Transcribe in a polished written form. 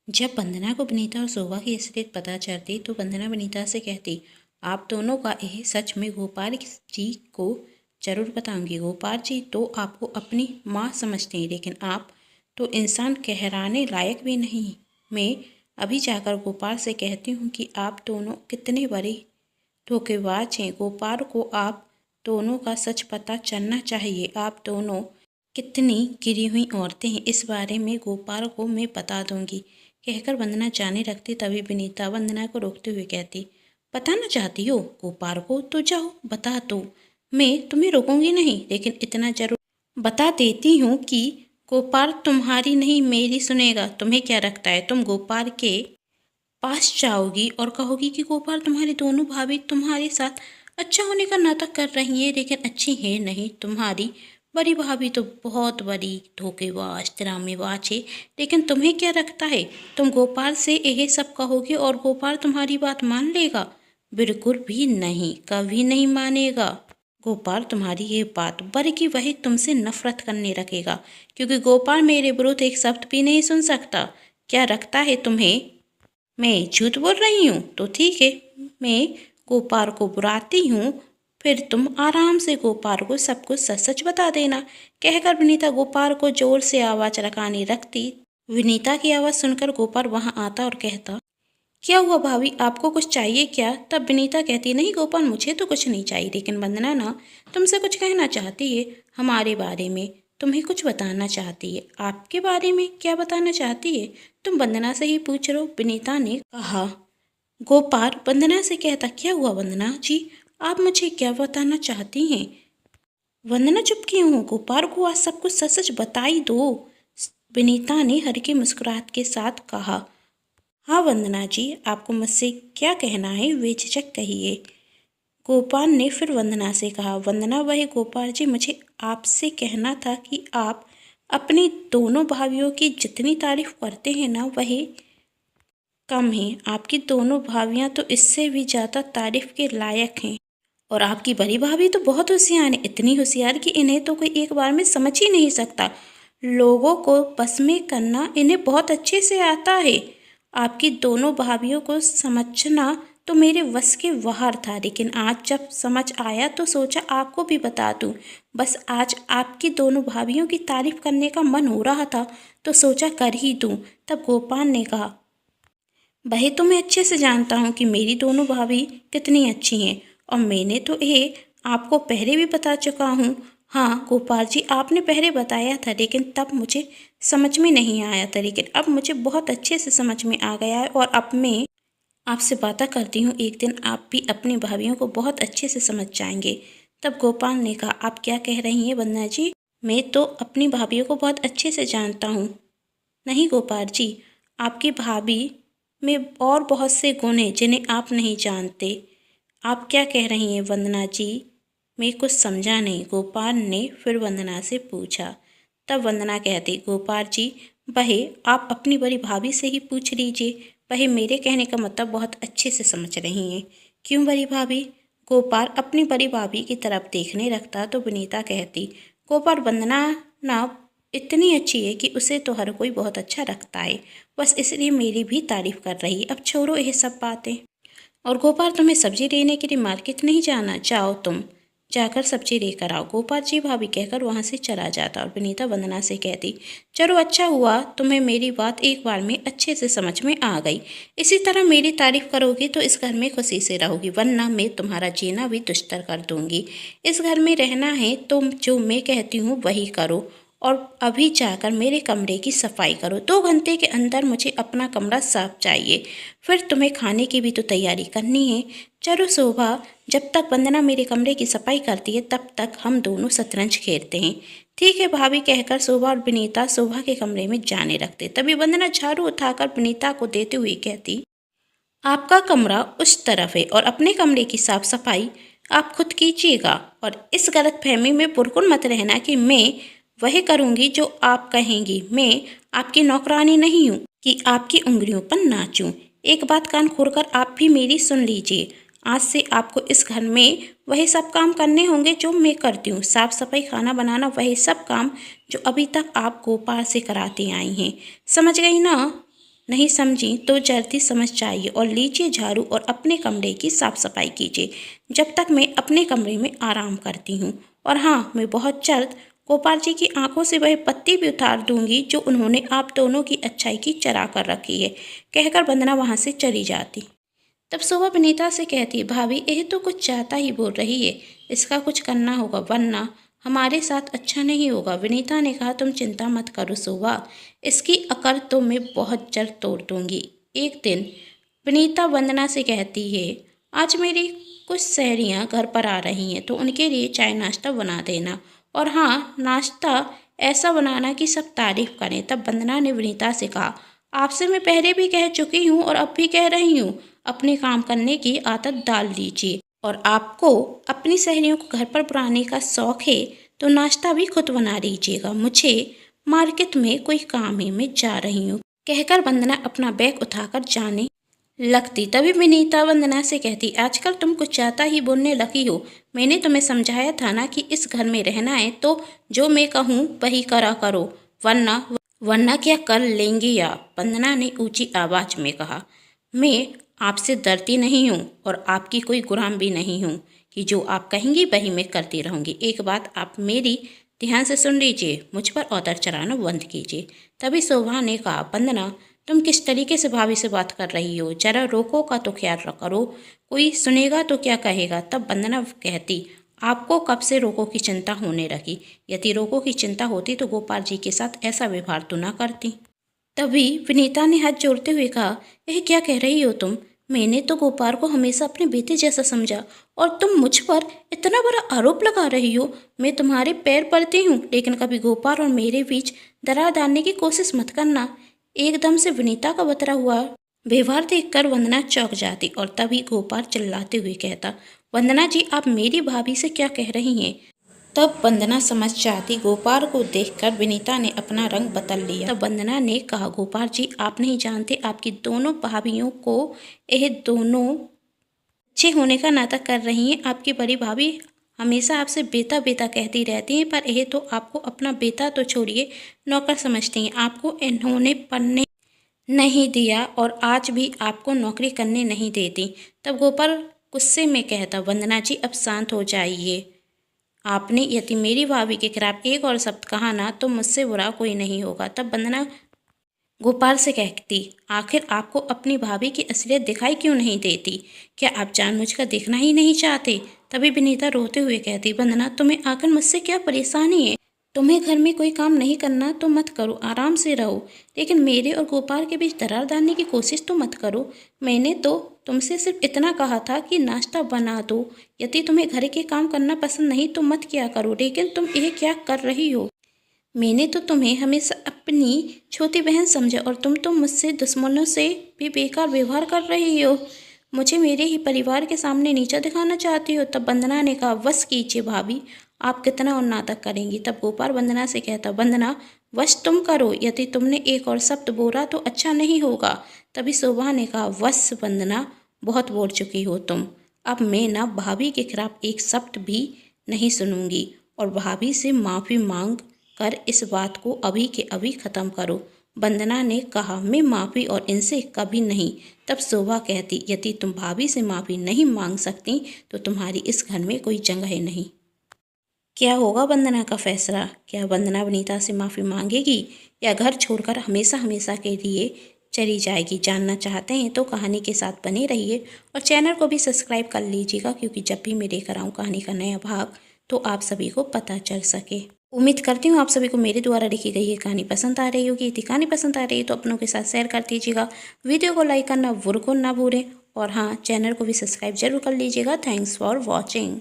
जब वंदना को विनीता और शोभा की असलियत पता चलती तो वंदना विनीता से कहती, आप दोनों का यह सच में गोपाल जी को जरूर बताऊंगी। गोपाल जी तो आपको अपनी माँ समझते हैं, लेकिन आप तो इंसान कहलाने लायक भी नहीं। मैं अभी जाकर गोपाल से कहती हूँ कि आप दोनों कितने बड़े धोखेबाज हैं। गोपाल को आप दोनों का सच पता चलना चाहिए। आप दोनों कितनी गिरी हुई औरतें हैं, इस बारे में गोपाल को मैं बता दूंगी, कहकर वंदना जाने लगती। तभी विनीता वंदना को रोकते हुए कहती, बताना चाहती हो गोपाल को? तो जाओ बता दो, मैं तुम्हें रोकूंगी नहीं, लेकिन इतना जरूर बता देती हूँ कि गोपाल तुम्हारी नहीं मेरी सुनेगा। तुम्हें क्या लगता है तुम गोपाल के पास जाओगी और कहोगी कि गोपाल तुम्हारी दोनों भाभी तुम्हारे साथ अच्छा होने का नाटक कर रही है, लेकिन अच्छी है नहीं। तुम्हारी बड़ी भाभी तो बहुत बड़ी धोखेबाज ड्रामेबाज है। लेकिन तुम्हें क्या लगता है तुम गोपाल से यही सब कहोगे और गोपाल तुम्हारी बात मान लेगा? बिल्कुल भी नहीं, कभी नहीं मानेगा गोपाल तुम्हारी ये बात, बल्कि वही तुमसे नफरत करने लगेगा, क्योंकि गोपाल मेरे विरुद्ध एक शब्द भी नहीं सुन सकता। क्या लगता है तुम्हें मैं झूठ बोल रही हूँ? तो ठीक है, मैं गोपाल को बुलाती हूँ, फिर तुम आराम से गोपाल को सब कुछ सच सच बता देना, कहकर विनीता गोपाल को जोर से आवाज लगाने लगती। विनीता की आवाज़ सुनकर गोपाल वहाँ आता और कहता, क्या हुआ भाभी, आपको कुछ चाहिए क्या? तब विनीता कहती, नहीं गोपाल, मुझे तो कुछ नहीं चाहिए, लेकिन वंदना ना तुमसे कुछ कहना चाहती है हमारे बारे में, तुम्हें कुछ बताना चाहती है। आपके बारे में क्या बताना चाहती है? तुम वंदना से ही पूछ लो, विनीता ने कहा। गोपाल वंदना से कहता, क्या हुआ वंदना जी, आप मुझे क्या बताना चाहती हैं? वंदना चुप क्यों हो? गोपाल को आज सब कुछ सच सच बताई दो, विनीता ने हल्की मुस्कुराहट के साथ कहा। हाँ वंदना जी, आपको मुझसे क्या कहना है बेझिझक कहिए, गोपाल ने फिर वंदना से कहा। वंदना, वही गोपाल जी, मुझे आपसे कहना था कि आप अपनी दोनों भाभियों की जितनी तारीफ करते हैं ना, वही कम है। आपकी दोनों भाभियां तो इससे भी ज़्यादा तारीफ के लायक हैं। और आपकी बड़ी भाभी तो बहुत होशियार है, इतनी होशियार कि इन्हें तो कोई एक बार में समझ ही नहीं सकता। लोगों को बस में करना इन्हें बहुत अच्छे से आता है। आपकी दोनों भाभियों को समझना तो मेरे बस के बाहर था, लेकिन आज जब समझ आया तो सोचा आपको भी बता दूं। बस आज आपकी दोनों भाभियों की तारीफ करने का मन हो रहा था तो सोचा कर ही दूं। तब गोपाल ने कहा, भाई तो मैं अच्छे से जानता हूँ कि मेरी दोनों भाभी कितनी अच्छी हैं, और मैंने तो ये आपको पहले भी बता चुका हूँ। हाँ गोपाल जी, आपने पहले बताया था, लेकिन तब मुझे समझ में नहीं आया था, लेकिन अब मुझे बहुत अच्छे से समझ में आ गया है, और अब मैं आपसे बातें करती हूँ, एक दिन आप भी अपनी भाभीियों को बहुत अच्छे से समझ जाएंगे। तब गोपाल ने कहा, आप क्या कह रही हैं वंदना जी? मैं तो अपनी भाभीियों को बहुत अच्छे से जानता हूँ। नहीं गोपाल जी, आपकी भाभी में और बहुत से गुण हैं जिन्हें आप नहीं जानते। आप क्या कह रही हैं वंदना जी? मैं कुछ समझा नहीं, गोपाल ने फिर वंदना से पूछा। तब वंदना कहती, गोपाल जी, वही आप अपनी बड़ी भाभी से ही पूछ लीजिए, वही मेरे कहने का मतलब बहुत अच्छे से समझ रही हैं। क्यों बड़ी भाभी? गोपाल अपनी बड़ी भाभी की तरफ देखने लगता तो विनीता कहती, गोपाल, वंदना ना इतनी अच्छी है कि उसे तो हर कोई बहुत अच्छा रखता है, बस इसलिए मेरी भी तारीफ कर रही है। अब छोड़ो ये सब बातें। और गोपाल, तुम्हें सब्जी लेने के लिए मार्केट नहीं जाना? जाओ तुम जाकर सब्जी लेकर आओ, गोपाल जी भाभी कहकर वहाँ से चला जाता। और विनीता वंदना से कहती, चलो अच्छा हुआ तुम्हें मेरी बात एक बार में अच्छे से समझ में आ गई। इसी तरह मेरी तारीफ करोगी तो इस घर में खुशी से रहोगी, वरना मैं तुम्हारा जीना भी दुष्कर कर दूंगी। इस घर में रहना है तो जो मैं कहती हूँ वही करो, और अभी जाकर मेरे कमरे की सफाई करो। 2 घंटे के अंदर मुझे अपना कमरा साफ चाहिए, फिर तुम्हें खाने की भी तो तैयारी करनी है। चलो शोभा, जब तक वंदना मेरे कमरे की सफाई करती है तब तक हम दोनों शतरंज खेलते हैं। ठीक है भाभी, कहकर शोभा और विनीता शोभा के कमरे में जाने लगते। तभी वंदना झाड़ू उठाकर विनीता को देते हुए कहती, आपका कमरा उस तरफ है और अपने कमरे की साफ सफाई आप खुद कीजिएगा, और इस गलत फहमी में बिल्कुल मत रहना कि मैं वही करूंगी जो आप कहेंगी। मैं आपकी नौकरानी नहीं हूँ कि आपकी उंगलियों पर नाचूं। एक बात कान खोलकर आप भी मेरी सुन लीजिए, आज से आपको इस घर में वही सब काम करने होंगे जो मैं करती हूँ, साफ सफाई, खाना बनाना, वही सब काम जो अभी तक आप गोपाल से कराती आई हैं। समझ गई ना? नहीं समझी तो जल्दी समझ जाइए और लीजिए झाड़ू और अपने कमरे की साफ सफाई कीजिए, जब तक मैं अपने कमरे में आराम करती हूँ। और हाँ, मैं बहुत जल्द गोपाल जी की आंखों से वह पत्ती भी उतार दूंगी जो उन्होंने आप दोनों की अच्छाई की चरा कर रखी है, कहकर वंदना वहाँ से चली जाती। तब शोभा विनीता से कहती, भाभी यह तो कुछ चाहता ही बोल रही है, इसका कुछ करना होगा वरना हमारे साथ अच्छा नहीं होगा। विनीता ने कहा, तुम चिंता मत करो शोभा, इसकी अकड़ तो मैं बहुत जल्द तोड़ दूंगी। एक दिन विनीता वंदना से कहती है, आज मेरी कुछ सहेलियां घर पर आ रही हैं तो उनके लिए चाय नाश्ता बना देना, और हाँ, नाश्ता ऐसा बनाना कि सब तारीफ करें। तब वंदना ने विनीता से कहा, आपसे मैं पहले भी कह चुकी हूँ और अब भी कह रही हूँ, अपने काम करने की आदत डाल लीजिए। और आपको अपनी सहेलियों को घर पर बुलाने का शौक है तो नाश्ता भी खुद बना लीजिएगा। मुझे मार्केट में कोई काम है, मैं जा रही हूँ, कहकर वंदना अपना बैग उठाकर जाने लगती। तभी विनीता वंदना से कहती, आजकल तुम कुछ ज़्यादा ही बोलने लगी हो। मैंने तुम्हें समझाया था ना कि इस घर में रहना है तो जो मैं कहूँ वही करा करो, वरना क्या कर लेंगी आप। वंदना ने ऊंची आवाज में कहा, मैं आपसे डरती नहीं हूँ और आपकी कोई गुलाम भी नहीं हूँ कि जो आप कहेंगी वही मैं करती रहूँगी। एक बात आप मेरी ध्यान से सुन लीजिए, मुझ पर औतर चलाना बंद कीजिए। तभी शोभा ने कहा, वंदना तुम किस तरीके से भाभी से बात कर रही हो, जरा रोको का तो ख्याल करो, कोई सुनेगा तो क्या कहेगा। तब वंदना कहती, आपको कब से रोको की चिंता होने लगी, यदि रोको की चिंता होती तो गोपाल जी के साथ ऐसा व्यवहार तो ना करती। तभी विनीता ने हाथ जोड़ते हुए कहा, यह क्या कह रही हो तुम, मैंने तो गोपाल को हमेशा अपने बेटे जैसा समझा और तुम मुझ पर इतना बड़ा आरोप लगा रही हो। मैं तुम्हारे पैर पड़ती हूँ, लेकिन कभी गोपाल और मेरे बीच दरार डालने की कोशिश मत करना। एकदम से विनीता का बतरा हुआ व्यवहार देखकर वंदना चौंक जाती और तभी गोपाल चिल्लाते हुए कहता, वंदना जी आप मेरी भाभी से क्या कह रही हैं। तब वंदना समझ जाती। गोपाल को देखकर विनीता ने अपना रंग बदल लिया। तब वंदना ने कहा, गोपाल जी आप नहीं जानते, आपकी दोनों भाभियों को यह दोनों अच्छे होने का नाटक कर रही हैं। आपकी बड़ी भाभी हमेशा आपसे बेटा बेटा कहती रहती हैं, पर यह तो आपको अपना बेटा तो छोड़िए नौकर समझती हैं। आपको इन्होंने पढ़ने नहीं दिया और आज भी आपको नौकरी करने नहीं देती। तब गोपाल गुस्से में कहता, वंदना जी अब शांत हो जाइए, आपने यदि मेरी भाभी के खिलाफ एक और शब्द कहा ना तो मुझसे बुरा कोई नहीं होगा। तब वंदना गोपाल से कहती, आखिर आपको अपनी भाभी की असलियत दिखाई क्यों नहीं देती, क्या आप जानबूझकर देखना ही नहीं चाहते। तभी विनीता रोते हुए कहती, वंदना तुम्हें आखिर मुझसे क्या परेशानी है, तुम्हें घर में कोई काम नहीं करना तो मत करो, आराम से रहो, लेकिन मेरे और गोपाल के बीच दरार डालने की कोशिश तो मत करो। मैंने तो तुमसे सिर्फ इतना कहा था कि नाश्ता बना दो, यदि तुम्हें घर के काम करना पसंद नहीं तो मत किया करो, लेकिन तुम यह क्या कर रही हो। मैंने तो तुम्हें हमेशा अपनी छोटी बहन समझा और तुम तो मुझसे दुश्मनों से भी बेकार व्यवहार कर रही हो, मुझे मेरे ही परिवार के सामने नीचा दिखाना चाहती हो। तब वंदना ने कहा, वश कीजिए भाभी, आप कितना और नाटक करेंगी। तब गोपाल वंदना से कहता, वंदना वश तुम करो, यदि तुमने एक और शब्द बोला तो अच्छा नहीं होगा। तभी शोभा ने कहा, वश वंदना बहुत बोल चुकी हो तुम, अब मैं ना भाभी के खिलाफ एक शब्द भी नहीं सुनूंगी और भाभी से माफ़ी मांग कर इस बात को अभी के अभी ख़त्म करो। वंदना ने कहा, मैं माफ़ी और इनसे कभी नहीं। तब शोभा कहती, यदि तुम भाभी से माफ़ी नहीं मांग सकती तो तुम्हारी इस घर में कोई जगह नहीं। क्या होगा वंदना का फैसला, क्या वंदना विनीता से माफ़ी मांगेगी या घर छोड़कर हमेशा हमेशा के लिए चली जाएगी। जानना चाहते हैं तो कहानी के साथ बने रहिए और चैनल को भी सब्सक्राइब कर लीजिएगा, क्योंकि जब भी मैं लेकर आऊँ कहानी का नया भाग तो आप सभी को पता चल सके। उम्मीद करती हूँ आप सभी को मेरे द्वारा लिखी गई ये कहानी पसंद आ रही होगी। यदि कहानी पसंद आ रही है तो अपनों के साथ शेयर कर दीजिएगा, वीडियो को लाइक करना बिल्कुल ना भूलें और हाँ, चैनल को भी सब्सक्राइब जरूर कर लीजिएगा। Thanks for watching.